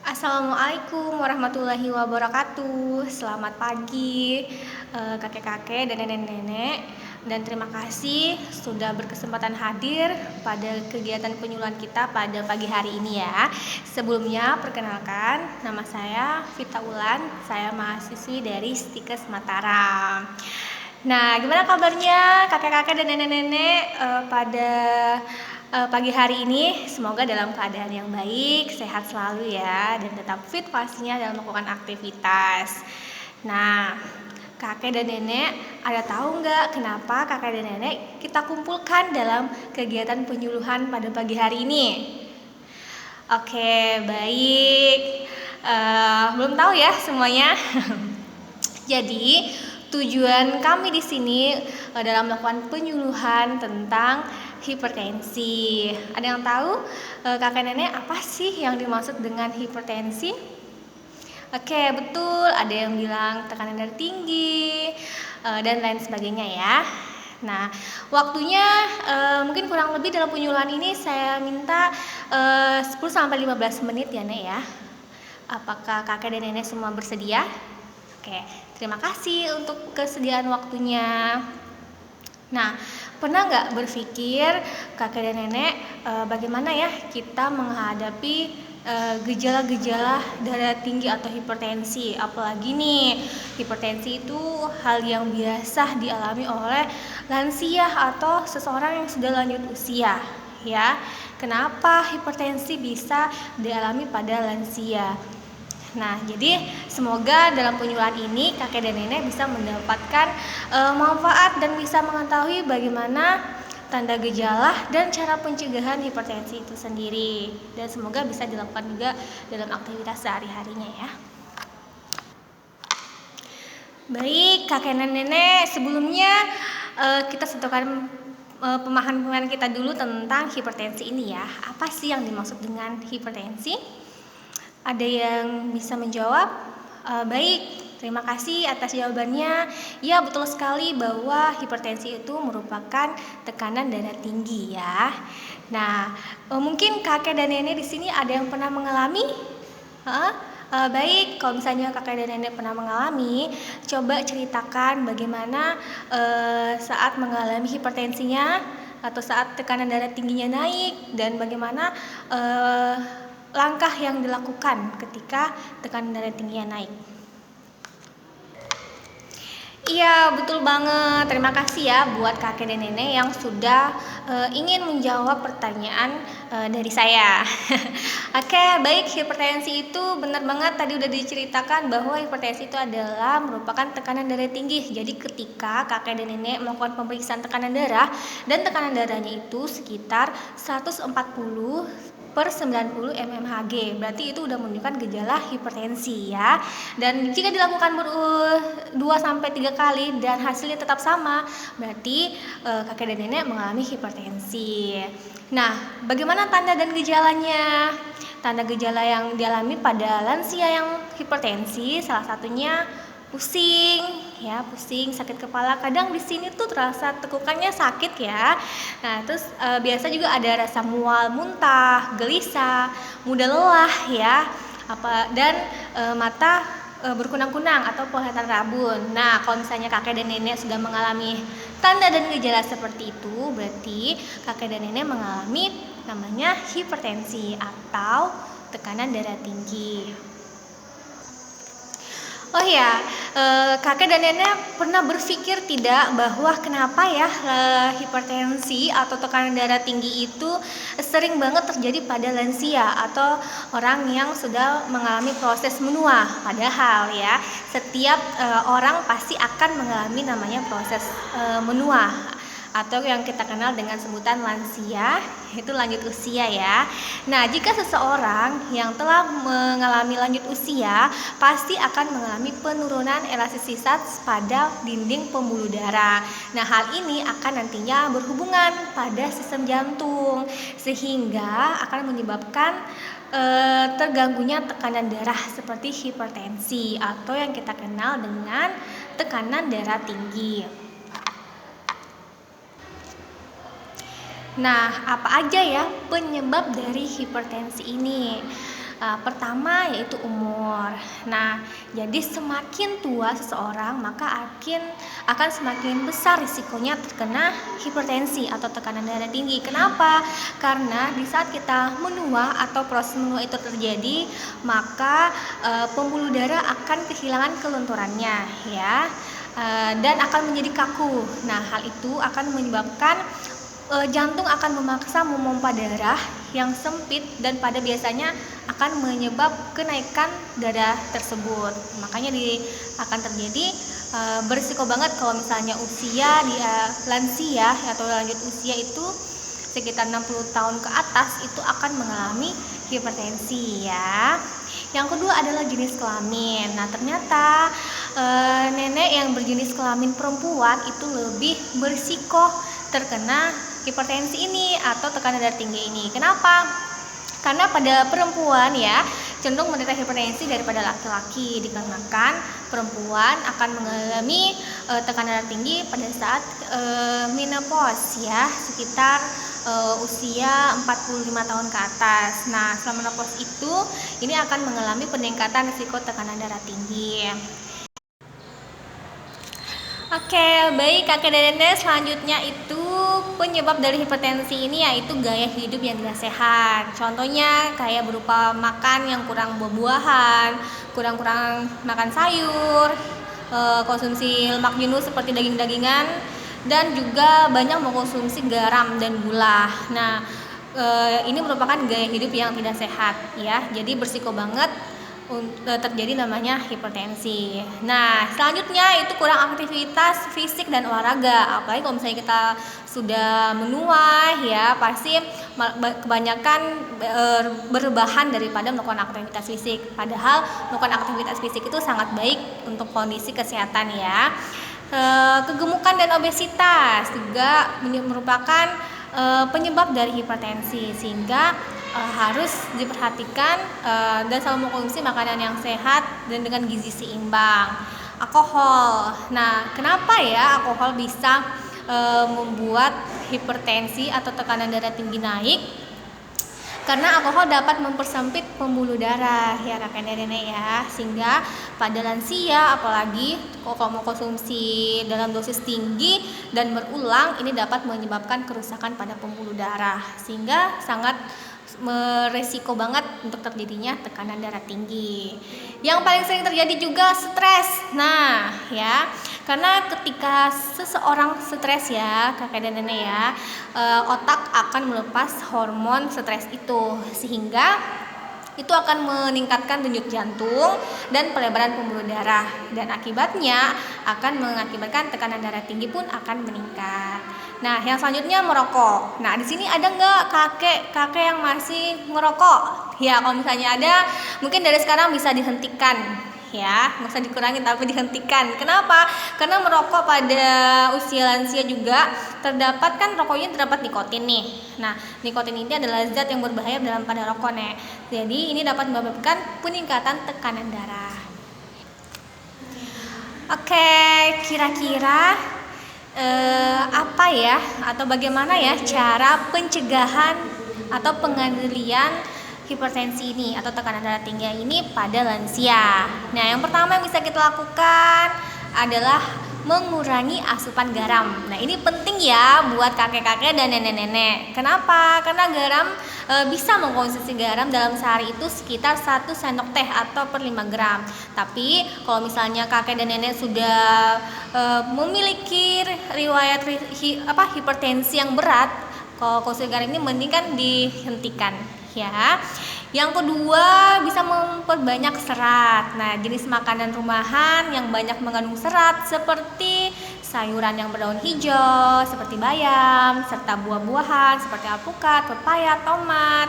Assalamualaikum warahmatullahi wabarakatuh. Selamat pagi, kakek-kakek dan nenek-nenek. Dan terima kasih sudah berkesempatan hadir pada kegiatan penyuluhan kita pada pagi hari ini ya. Sebelumnya, perkenalkan, nama saya Vita Ulan. Saya mahasiswi dari Stikes Mataram. Nah, gimana kabarnya kakek-kakek dan nenek-nenek pada pagi hari ini? Semoga dalam keadaan yang baik, sehat selalu ya, dan tetap fit pastinya dalam melakukan aktivitas. Nah, kakek dan nenek, ada tahu nggak kenapa kakek dan nenek kita kumpulkan dalam kegiatan penyuluhan pada pagi hari ini? Oke, baik. Belum tahu ya semuanya. Jadi, tujuan kami di sini dalam melakukan penyuluhan tentang hipertensi. Ada yang tahu kakek nenek apa sih yang dimaksud dengan hipertensi? Oke, betul. Ada yang bilang tekanan darah tinggi dan lain sebagainya ya. Nah, waktunya mungkin kurang lebih dalam penyuluhan ini saya minta 10-15 menit ya, Nek ya. Apakah kakek dan nenek semua bersedia? Oke, terima kasih untuk kesediaan waktunya. Nah, pernah nggak berpikir kakek dan nenek bagaimana ya kita menghadapi gejala-gejala darah tinggi atau hipertensi? Apalagi nih, hipertensi itu hal yang biasa dialami oleh lansia atau seseorang yang sudah lanjut usia, ya. Kenapa hipertensi bisa dialami pada lansia? Nah, jadi semoga dalam penyuluhan ini kakek dan nenek bisa mendapatkan manfaat dan bisa mengetahui bagaimana tanda gejala dan cara pencegahan hipertensi itu sendiri. Dan semoga bisa dilakukan juga dalam aktivitas sehari-harinya ya. Baik, kakek dan nenek, sebelumnya kita sentuhkan pemahaman kita dulu tentang hipertensi ini ya. Apa sih yang dimaksud dengan hipertensi? Ada yang bisa menjawab? Baik, terima kasih atas jawabannya. Ya, betul sekali bahwa hipertensi itu merupakan tekanan darah tinggi ya. Nah, mungkin kakek dan nenek di sini ada yang pernah mengalami? Baik, kalau misalnya kakek dan nenek pernah mengalami, coba ceritakan bagaimana saat mengalami hipertensinya atau saat tekanan darah tingginya naik dan bagaimana langkah yang dilakukan ketika tekanan darah tingginya naik. Iya, betul banget. Terima kasih ya buat kakek dan nenek yang sudah ingin menjawab pertanyaan dari saya. Oke, baik, hipertensi itu benar banget tadi udah diceritakan bahwa hipertensi itu adalah merupakan tekanan darah tinggi. Jadi ketika kakek dan nenek melakukan pemeriksaan tekanan darah dan tekanan darahnya itu sekitar 140/90 mmHg, berarti itu udah menunjukkan gejala hipertensi ya. Dan jika dilakukan 2-3 kali dan hasilnya tetap sama, berarti kakek dan nenek mengalami hipertensi. Nah, bagaimana tanda dan gejalanya? Tanda gejala yang dialami pada lansia yang hipertensi salah satunya pusing, ya, pusing, sakit kepala. Kadang di sini tuh terasa tekukannya sakit ya. Nah, terus biasa juga ada rasa mual, muntah, gelisah, mudah lelah ya. Dan mata berkunang-kunang atau penglihatan rabun. Nah, kalau misalnya kakek dan nenek sudah mengalami tanda dan gejala seperti itu, berarti kakek dan nenek mengalami namanya hipertensi atau tekanan darah tinggi. Oh ya, kakek dan nenek pernah berpikir tidak bahwa kenapa ya hipertensi atau tekanan darah tinggi itu sering banget terjadi pada lansia atau orang yang sudah mengalami proses menua. Padahal ya, setiap orang pasti akan mengalami namanya proses menua atau yang kita kenal dengan sebutan lansia, itu lanjut usia ya. Nah, jika seseorang yang telah mengalami lanjut usia pasti akan mengalami penurunan elastisitas pada dinding pembuluh darah. Nah, hal ini akan nantinya berhubungan pada sistem jantung sehingga akan menyebabkan terganggunya tekanan darah seperti hipertensi atau yang kita kenal dengan tekanan darah tinggi. Nah, apa aja ya penyebab dari hipertensi ini? Pertama yaitu umur. Nah, jadi semakin tua seseorang maka akan semakin besar risikonya terkena hipertensi atau tekanan darah tinggi. Kenapa? Karena di saat kita menua atau proses menua itu terjadi, maka pembuluh darah akan kehilangan kelenturannya, ya, dan akan menjadi kaku. Nah, hal itu akan menyebabkan jantung akan memaksa memompa darah yang sempit dan pada biasanya akan menyebab kenaikan darah tersebut. Makanya akan terjadi berisiko banget kalau misalnya usia lansia atau lanjut usia itu sekitar 60 tahun ke atas itu akan mengalami hipertensi, ya. Yang kedua adalah jenis kelamin. Nah, ternyata nenek yang berjenis kelamin perempuan itu lebih berisiko terkena hipertensi ini atau tekanan darah tinggi ini. Kenapa? Karena pada perempuan, ya, cenderung menderita hipertensi daripada laki-laki, dikarenakan perempuan akan mengalami tekanan darah tinggi pada saat menopause, ya, sekitar usia 45 tahun ke atas. Nah, selama menopause itu ini akan mengalami peningkatan risiko tekanan darah tinggi. Oke, baik kakek dan nenek, selanjutnya itu penyebab dari hipertensi ini yaitu gaya hidup yang tidak sehat. Contohnya kayak berupa makan yang kurang buah-buahan, kurang makan sayur, konsumsi lemak jenuh seperti daging-dagingan, dan juga banyak mengkonsumsi garam dan gula. Nah, ini merupakan gaya hidup yang tidak sehat, ya. Jadi berisiko banget terjadi namanya hipertensi. Nah, selanjutnya itu kurang aktivitas fisik dan olahraga. Apalagi kalau misalnya kita sudah menua, ya, pasti kebanyakan berbahan daripada melakukan aktivitas fisik. Padahal melakukan aktivitas fisik itu sangat baik untuk kondisi kesehatan, ya. Kegemukan dan obesitas juga merupakan penyebab dari hipertensi, sehingga harus diperhatikan dan selalu mengkonsumsi makanan yang sehat dan dengan gizi seimbang. Alkohol. Nah, kenapa ya alkohol bisa membuat hipertensi atau tekanan darah tinggi naik? Karena alkohol dapat mempersempit pembuluh darah, ya kakek dan nenek, ya, sehingga pada lansia apalagi kalau mau konsumsi dalam dosis tinggi dan berulang ini dapat menyebabkan kerusakan pada pembuluh darah, sehingga sangat meresiko banget untuk terjadinya tekanan darah tinggi. Yang paling sering terjadi juga stres. Nah, ya, karena ketika seseorang stres, ya kakek dan nenek, ya, otak akan melepas hormon stres itu, sehingga itu akan meningkatkan denyut jantung dan pelebaran pembuluh darah, dan akibatnya akan mengakibatkan tekanan darah tinggi pun akan meningkat. Nah, yang selanjutnya merokok. Nah, di sini ada nggak kakek yang masih ngerokok? Ya, kalau misalnya ada, mungkin dari sekarang bisa dihentikan, ya, nggak usah dikurangin tapi dihentikan. Kenapa? Karena merokok pada usia lansia juga terdapat nikotin nih. Nah, nikotin ini adalah zat yang berbahaya dalam pada rokok, nih. Jadi ini dapat menyebabkan peningkatan tekanan darah. Oke, kira-kira apa ya atau bagaimana ya cara pencegahan atau pengendalian hipertensi ini atau tekanan darah tinggi ini pada lansia? Nah, yang pertama yang bisa kita lakukan adalah mengurangi asupan garam. Nah, ini penting ya buat kakek-kakek dan nenek-nenek. Kenapa? Karena garam bisa mengkonsumsi garam dalam sehari itu sekitar 1 sendok teh atau per 5 gram. Tapi kalau misalnya kakek dan nenek sudah memiliki riwayat hipertensi yang berat, kalau konsumsi garam ini mending kan dihentikan, ya. Yang kedua, bisa memperbanyak serat. Nah, jenis makanan rumahan yang banyak mengandung serat seperti sayuran yang berdaun hijau seperti bayam, serta buah-buahan seperti alpukat, pepaya, tomat,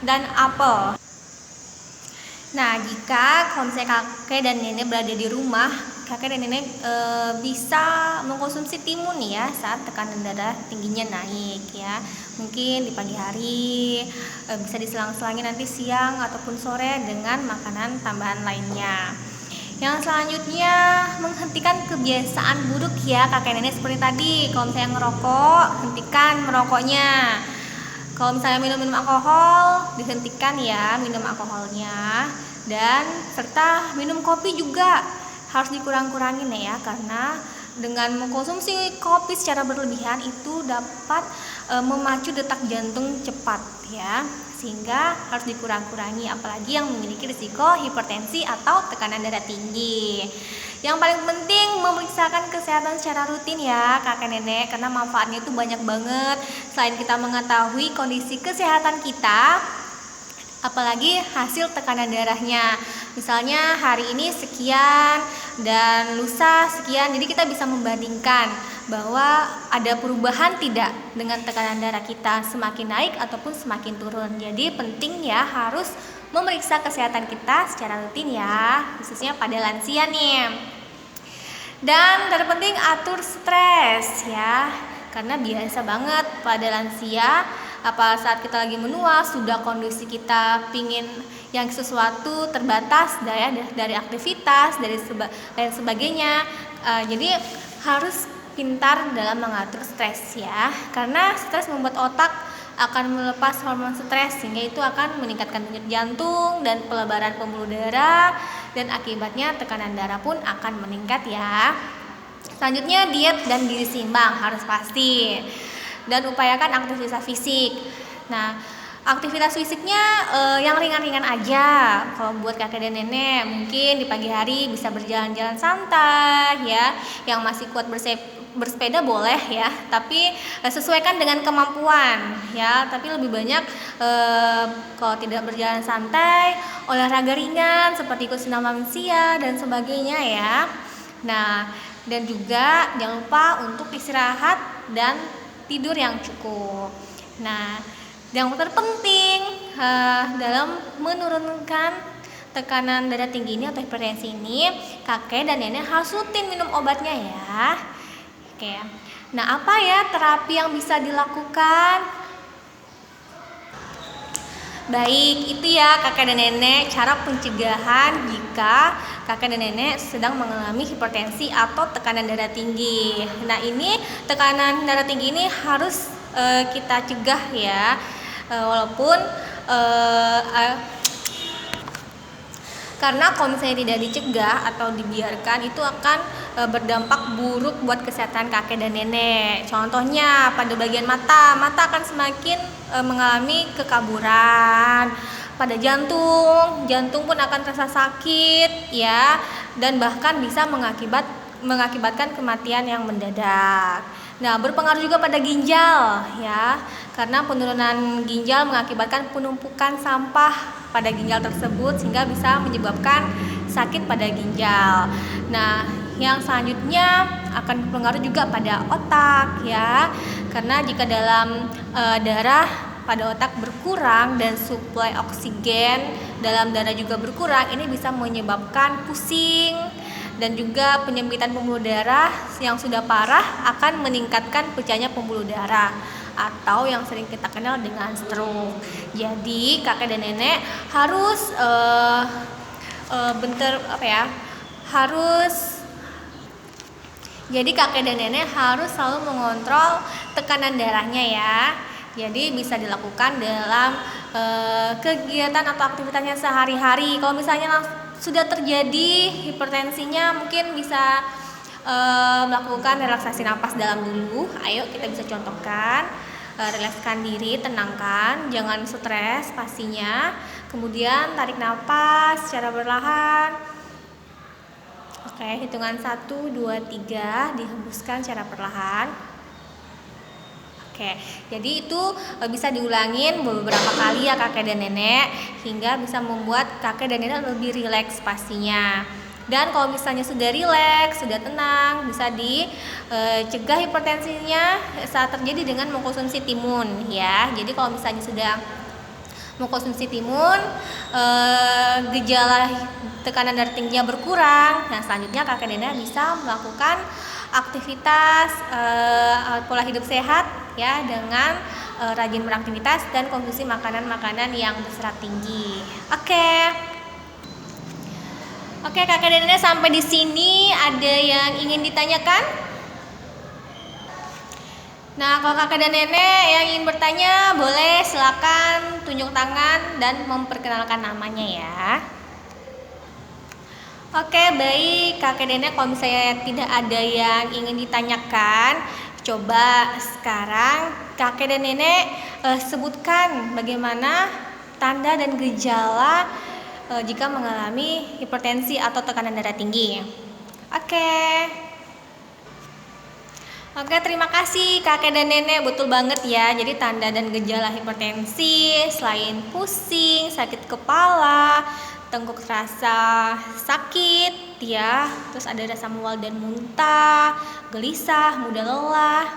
dan apel. Nah, jika konsumsi kakek dan nenek berada di rumah, kakek dan nenek bisa mengkonsumsi timun, ya, saat tekanan darah tingginya naik, ya. Mungkin di pagi hari, bisa diselang-selangi nanti siang ataupun sore dengan makanan tambahan lainnya. Yang selanjutnya, menghentikan kebiasaan buruk, ya kakek nenek, seperti tadi. Kalau misalnya ngerokok, hentikan merokoknya. Kalau misalnya minum alkohol, dihentikan ya minum alkoholnya, dan serta minum kopi juga harus dikurang-kurangin ya, karena dengan mengkonsumsi kopi secara berlebihan itu dapat memacu detak jantung cepat ya, sehingga harus dikurang-kurangi, apalagi yang memiliki risiko hipertensi atau tekanan darah tinggi. Yang paling penting memeriksakan kesehatan secara rutin ya kakek nenek, karena manfaatnya itu banyak banget. Selain kita mengetahui kondisi kesehatan kita, apalagi hasil tekanan darahnya. Misalnya hari ini sekian dan lusa sekian, jadi kita bisa membandingkan bahwa ada perubahan tidak dengan tekanan darah kita, semakin naik ataupun semakin turun. Jadi penting ya harus memeriksa kesehatan kita secara rutin ya, khususnya pada lansia nih. Dan terpenting atur stres ya, karena biasa banget pada lansia, apa saat kita lagi menua, sudah kondisi kita pingin yang sesuatu terbatas dari aktivitas, dan sebagainya. Jadi harus pintar dalam mengatur stres ya, karena stres membuat otak akan melepas hormon stres, sehingga itu akan meningkatkan denyut jantung dan pelebaran pembuluh darah, dan akibatnya tekanan darah pun akan meningkat ya. Selanjutnya diet dan gizi seimbang harus pasti, dan upayakan aktivitas fisik. Nah, aktivitas fisiknya yang ringan-ringan aja. Kalau buat kakek dan nenek mungkin di pagi hari bisa berjalan-jalan santai ya. Yang masih kuat bersepeda boleh ya, tapi sesuaikan dengan kemampuan ya. Tapi lebih banyak kalau tidak berjalan santai, olahraga ringan seperti ikut senam lansia dan sebagainya ya. Nah, dan juga jangan lupa untuk istirahat dan tidur yang cukup. Nah, yang terpenting dalam menurunkan tekanan darah tinggi ini atau hipertensi ini, kakek dan nenek harus rutin minum obatnya ya. Oke. Nah, apa ya terapi yang bisa dilakukan? Baik, itu ya kakek dan nenek cara pencegahan jika kakek dan nenek sedang mengalami hipertensi atau tekanan darah tinggi. Nah, ini tekanan darah tinggi ini harus kita cegah ya, walaupun karena kalau misalnya tidak dicegah atau dibiarkan, itu akan berdampak buruk buat kesehatan kakek dan nenek. Contohnya pada bagian mata akan semakin mengalami kekaburan. Pada jantung pun akan terasa sakit ya, dan bahkan bisa mengakibatkan kematian yang mendadak. Nah, berpengaruh juga pada ginjal ya, karena penurunan ginjal mengakibatkan penumpukan sampah pada ginjal tersebut, sehingga bisa menyebabkan sakit pada ginjal. Nah, yang selanjutnya akan berpengaruh juga pada otak ya, karena jika dalam darah pada otak berkurang dan suplai oksigen dalam darah juga berkurang, ini bisa menyebabkan pusing, dan juga penyempitan pembuluh darah yang sudah parah akan meningkatkan pecahnya pembuluh darah, atau yang sering kita kenal dengan stroke. Jadi kakek dan nenek harus jadi kakek dan nenek harus selalu mengontrol tekanan darahnya ya. Jadi bisa dilakukan dalam kegiatan atau aktivitasnya sehari-hari. Kalau misalnya sudah terjadi hipertensinya, mungkin bisa melakukan relaksasi napas dalam dulu. Ayo kita bisa contohkan, relakskan diri, tenangkan, jangan stres pastinya. Kemudian tarik napas secara perlahan. Oke, hitungan 1, 2, 3, dihembuskan secara perlahan. Oke, jadi itu bisa diulangin beberapa kali ya kakek dan nenek, hingga bisa membuat kakek dan nenek lebih rileks pastinya. Dan kalau misalnya sudah rileks, sudah tenang, bisa dicegah hipertensinya saat terjadi dengan mengkonsumsi timun ya. Jadi kalau misalnya sudah mengkonsumsi timun, gejala tekanan darah tingginya berkurang. Nah, selanjutnya kakek dan nenek bisa melakukan aktivitas pola hidup sehat ya, dengan rajin beraktivitas dan konsumsi makanan-makanan yang berserat tinggi. Oke, kakek dan nenek, sampai di sini ada yang ingin ditanyakan? Nah, kalau kakek dan nenek yang ingin bertanya, boleh silakan tunjuk tangan dan memperkenalkan namanya ya. Oke, baik kakek nenek, kalau misalnya tidak ada yang ingin ditanyakan, coba sekarang kakek dan nenek sebutkan bagaimana tanda dan gejala jika mengalami hipertensi atau tekanan darah tinggi. Oke. Oke, terima kasih kakek dan nenek, betul banget ya. Jadi tanda dan gejala hipertensi selain pusing, sakit kepala, tengkuk terasa sakit ya, terus ada rasa mual dan muntah, gelisah, mudah lelah,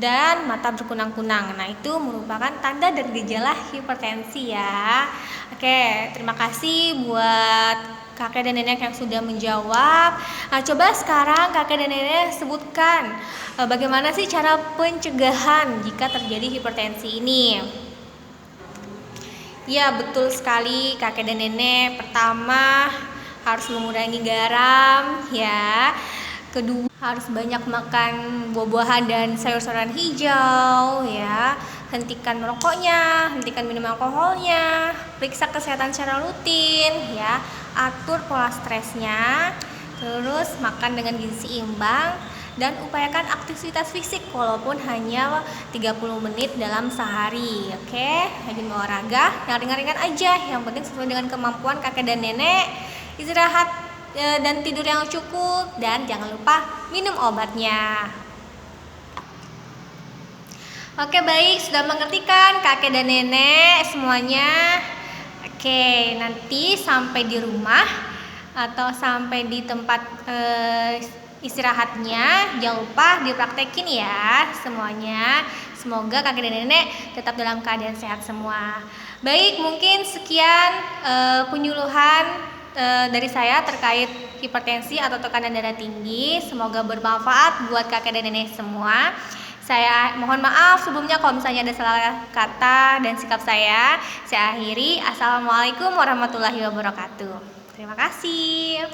dan mata berkunang-kunang. Nah, itu merupakan tanda dan gejala hipertensi ya. Oke, terima kasih buat kakek dan nenek yang sudah menjawab. Nah, coba sekarang kakek dan nenek sebutkan bagaimana sih cara pencegahan jika terjadi hipertensi ini. Ya, betul sekali kakek dan nenek. Pertama, harus mengurangi garam ya. Kedua, harus banyak makan buah-buahan dan sayur-sayuran hijau ya. Hentikan merokoknya, hentikan minum alkoholnya, periksa kesehatan secara rutin ya, atur pola stresnya, terus makan dengan gizi seimbang, dan upayakan aktivitas fisik walaupun hanya 30 menit dalam sehari. Oke, rajin olahraga yang ringan-ringan aja, yang penting sesuai dengan kemampuan kakek dan nenek. Istirahat dan tidur yang cukup, dan jangan lupa minum obatnya. Oke, baik, sudah mengerti kan kakek dan nenek semuanya? Oke, nanti sampai di rumah atau sampai di tempat istirahatnya, jangan lupa dipraktekin ya semuanya. Semoga kakek dan nenek tetap dalam keadaan sehat semua. Baik, mungkin sekian penyuluhan dari saya terkait hipertensi atau tekanan darah tinggi. Semoga bermanfaat buat kakek dan nenek semua. Saya mohon maaf sebelumnya kalau misalnya ada salah kata dan sikap saya. Saya akhiri. Assalamualaikum warahmatullahi wabarakatuh. Terima kasih.